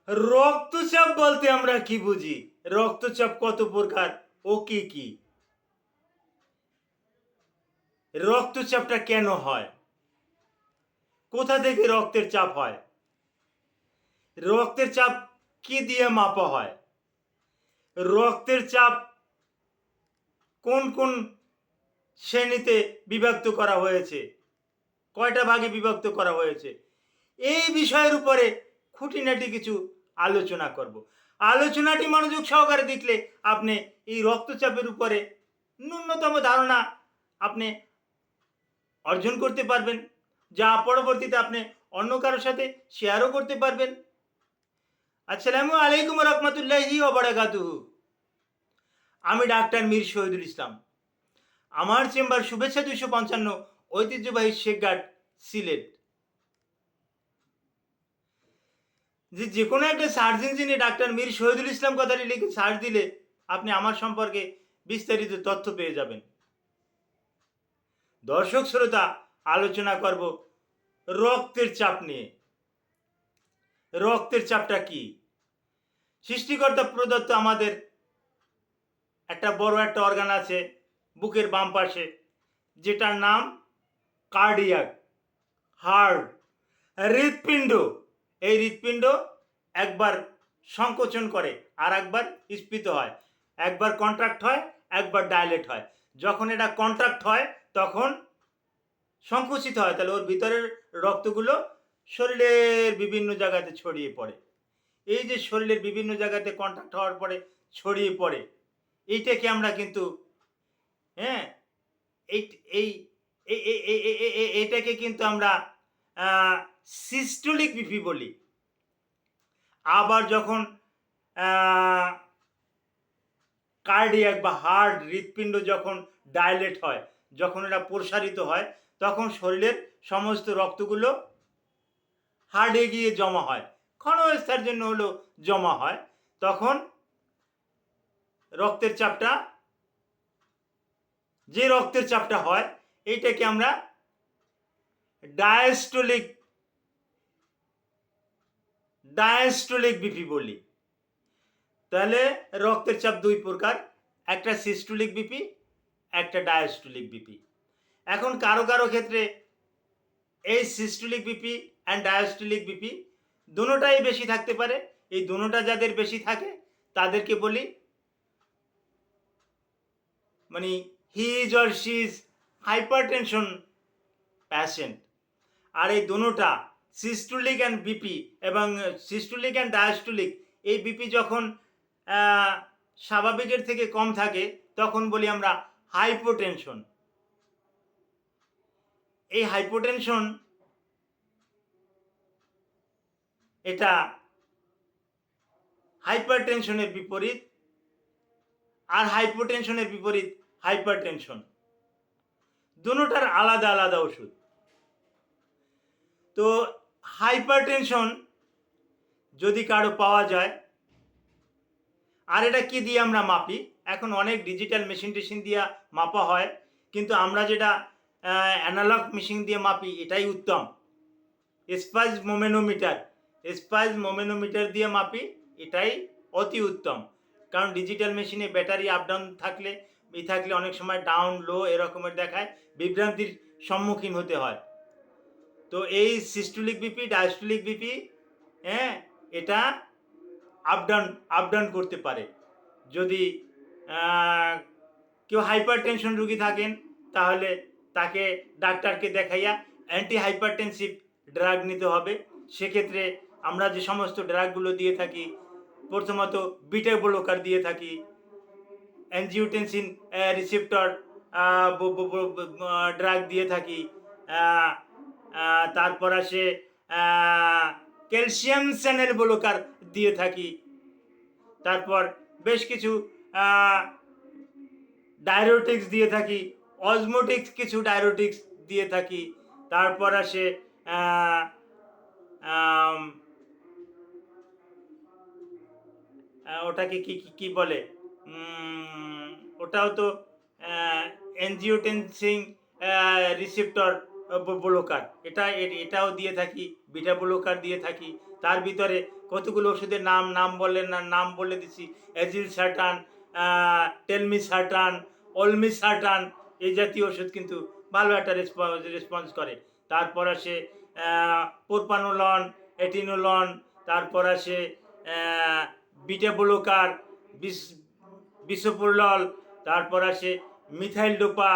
রক্তচাপ বলতে আমরা কি বুঝি? রক্তচাপ কত প্রকার ও কি কি? রক্তচাপটা কেন হয়? কোথা থেকে রক্তের চাপ হয়? রক্তের চাপ কি দিয়ে মাপা হয়? রক্তের চাপ কোন কোন শ্রেণীতে বিভক্ত করা হয়েছে? কয়টা ভাগে বিভক্ত করা হয়েছে? এই বিষয়ের উপরে খুঁটিনাটি কিছু আলোচনা করব। আলোচনাটি মনোযোগ সহকারে দেখলে আপনি এই রক্তচাপের উপরে ন্যূনতম ধারণা আপনি অর্জন করতে পারবেন, যা পরবর্তীতে আপনি অন্য কারোর সাথে শেয়ারও করতে পারবেন। আসসালামু আলাইকুম রহমতুল্লাহি ওয়া বারাকাতুহু। আমি ডাক্তার মীর শহীদুল ইসলাম। আমার চেম্বার শুভেচ্ছা 255, ঐতিহ্যবাহী শেখঘাট, সিলেট। যে কোনো একটা সার্চ ইঞ্জিনে ডাক্তার মীর শহীদুল ইসলাম কথাটি লিখে সার্চ দিলে আপনি আমার সম্পর্কে বিস্তারিত তথ্য পেয়ে যাবেন। দর্শক শ্রোতা, আলোচনা করব রক্তের চাপ নিয়ে। রক্তের চাপটা কি? সৃষ্টিকর্তা প্রদত্ত আমাদের একটা বড় একটা অর্গান আছে বুকের বাম পাশে, যেটার নাম কার্ডিয়াক, হার্ট, হৃৎপিণ্ড। এই হৃৎপিণ্ড একবার সংকোচন করে আর একবার স্ফীত হয়, একবার কন্ট্রাক্ট হয়, একবার ডাইলেট হয়। যখন এটা কন্ট্রাক্ট হয় তখন সংকুচিত হয়, তাহলে ওর ভিতরের রক্তগুলো শরীরের বিভিন্ন জায়গাতে ছড়িয়ে পড়ে। এই যে শরীরের বিভিন্ন জায়গাতে কন্ট্রাক্ট হওয়ার পরে ছড়িয়ে পড়ে, এইটাকে আমরা কিন্তু হ্যাঁ এই এই এটাকে কিন্তু আমরা সিস্টোলিক বিপি বলি। আবার যখন কার্ডিয়াক বা হার্ট, হৃৎপিণ্ড যখন ডাইলেট হয়, যখন এটা প্রসারিত হয়, তখন শরীরের সমস্ত রক্তগুলো হার্টে গিয়ে জমা হয়, ক্ষণস্থার জন্য হলেও জমা হয়। তখন রক্তের চাপটা, যে রক্তের চাপটা হয়, এইটাকে আমরা ডায়াস্টোলিক বিপি বলি। তাহলে রক্তের চাপ দুই প্রকার, একটা সিস্টোলিক বিপি, একটা ডায়াস্টোলিক বিপি। এখন কারো কারো ক্ষেত্রে এই systolic BP and diastolic BP দুটোটাই বেশি থাকতে পারে। এই দুটোটা যাদের বেশি থাকে তাদেরকে বলি মানে he is or she is hypertension patient. আর এই দুটোটা সিস্টোলিক অ্যান্ড বিপি এবং সিস্টোলিক অ্যান্ড ডায়াস্টোলিক, এই বিপি যখন স্বাভাবিকের থেকে কম থাকে তখন বলি আমরা হাইপোটেনশন। এই হাইপোটেনশন এটা হাইপারটেনশনের বিপরীত, আর হাইপোটেনশনের বিপরীত হাইপারটেনশন। দুটোটার আলাদা আলাদা ওষুধ। তো হাইপারটেনশন যদি কারো পাওয়া যায়, আর এটা কি দিয়ে আমরা মাপি? এখন অনেক ডিজিটাল মেশিন টেশিন দিয়ে মাপা হয়, কিন্তু আমরা যেটা অ্যানালগ মেশিন দিয়ে মাপি এটাই উত্তম। স্পাইস মোমেনোমিটার দিয়ে মাপি, এটাই অতি উত্তম। কারণ ডিজিটাল মেশিনে ব্যাটারি আপ ডাউন থাকলে অনেক সময় ডাউন লো এরকমের দেখায়, বিভ্রান্তির সম্মুখীন হতে হয়। তো এই সিস্টোলিক বিপি, ডায়াস্টোলিক বিপি, এটা আপ ডাউন করতে পারে। যদি কেউ হাইপার টেনশন রুগী থাকেন তাহলে তাকে ডাক্তারকে দেখাইয়া অ্যান্টি হাইপারটেনসিভ ড্রাগ নিতে হবে। সেক্ষেত্রে আমরা যে সমস্ত ড্রাগগুলো দিয়ে থাকি, প্রথমত বিটা ব্লকার দিয়ে থাকি, অ্যানজিওটেনসিন রিসেপ্টর ড্রাগ দিয়ে থাকি, তারপর আসে ক্যালসিয়াম চ্যানেল ব্লকার দিয়ে থাকি, তারপর বেশ কিছু ডায়রোটিক্স দিয়ে থাকি, অজমোটিক্স কিছু ডায়রোটিক্স দিয়ে থাকি, তারপর আসে ওটাকে কি কি বলে, ওটাও তো এনজিওটেনসিন রিসেপ্টর ব্লকার, এটাও দিয়ে থাকি, বিটা ব্লকার দিয়ে থাকি। তার ভিতরে কতগুলো ওষুধের নাম নাম বললেন না, নাম বলে দিচ্ছি। অ্যাজিল সার্টান, টেলমি সার্টান, অলমি সার্টান, এই জাতীয় ওষুধ কিন্তু ভালো একটা রেসপন্স করে। তারপর আসে প্রোপানোলন, এটিনোলন, তারপর আসে বিটা ব্লকার, বিসোপ্রোলল, তারপর আসে মিথাইল ডোপা।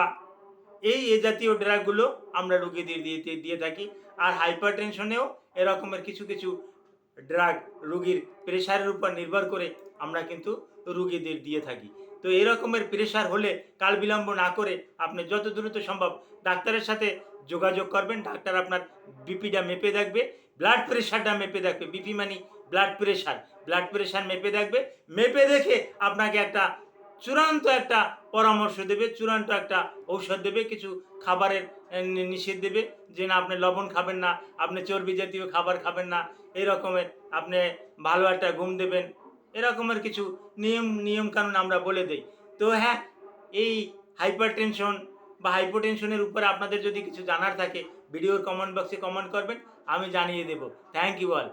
এই জাতীয় ড্রাগগুলো আমরা রোগীদের দিয়ে থাকি। আর হাইপার টেনশনেও এরকমের কিছু কিছু ড্রাগ রোগীর প্রেশারের উপর নির্ভর করে আমরা কিন্তু রোগীদের দিয়ে থাকি। তো এরকমের প্রেশার হলে কাল বিলম্ব না করে আপনি যত দ্রুত সম্ভব ডাক্তারের সাথে যোগাযোগ করবেন। ডাক্তার আপনার বিপিটা মেপে দেখবে, ব্লাড প্রেশারটা মেপে দেখবে। বিপি মানে ব্লাড প্রেশার মেপে দেখবে। মেপে দেখে আপনাকে একটা চূড়ান্ত একটা পরামর্শ দেবে, চূড়ান্ত একটা ঔষধ দেবে, কিছু খাবারের নিষেধ দেবে, যে না আপনি লবণ খাবেন না, আপনি চর্বি জাতীয় খাবার খাবেন না, এই রকমের আপনি ভালো একটা ঘুম দেবেন, এরকমের কিছু নিয়মকানুন আমরা বলে দিই। তো হ্যাঁ, এই হাইপার টেনশন বা হাইপোটেনশনের উপরে আপনাদের যদি কিছু জানার থাকে ভিডিওর কমেন্ট বক্সে কমেন্ট করবেন, আমি জানিয়ে দেব। Thank you all.